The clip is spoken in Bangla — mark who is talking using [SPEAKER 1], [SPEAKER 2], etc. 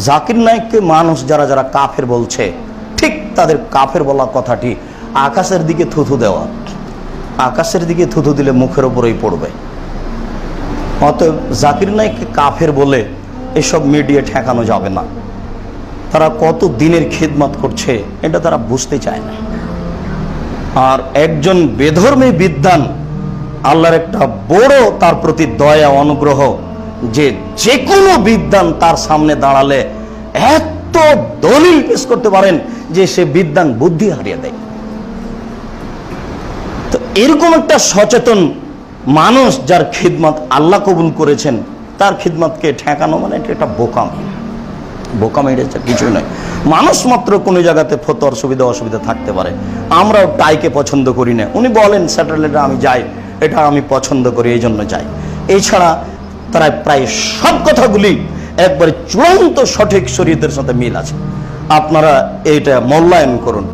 [SPEAKER 1] জাকির নায়েককে মানুষ যারা যারা কাফের বলছে, ঠিক তাদের কাফের বলা কথাটি আকাশের দিকে থুথু দেওয়া। আকাশের দিকে থুথু দিলে মুখের ওপরেই পড়বে। অতএব জাকির নায়েককে কাফের বলে এসব মিডিয়া ঠেকানো যাবে না। তারা কত দিনের খিদমত করছে এটা তারা বুঝতে চায় না। আর একজন বেধর্মী বিদ্বান, আল্লাহর একটা বড় তার প্রতি দয়া অনুগ্রহ যে যে কোনো বিদ্বান তার সামনে দাঁড়ালে এত দলিল পেশ করতে পারেন যে সে বিদ্বান বুদ্ধি হারিয়ে দেয়। তো এরকম একটা সচেতন মানুষ যার খিদমত আল্লাহ কবুল করেছেন, তার খিদমতকে ঠেকানো মানে এটা একটা বোকামি। বোকামি এটা কিছু নয়। মানুষ মাত্র কোনো জায়গাতে ফতোয়ার সুবিধা অসুবিধা থাকতে পারে। আমরাও টাইকে পছন্দ করি না, উনি বলেন স্যাটেলাইটে আমি যাই, এটা আমি পছন্দ করি এই জন্য যাই। এছাড়া তারা প্রায় সব কথাগুলি একবারে চূড়ান্ত সঠিক শরীয়তের সাথে মিল আছে। আপনারা এইটা মূল্যায়ন করুন।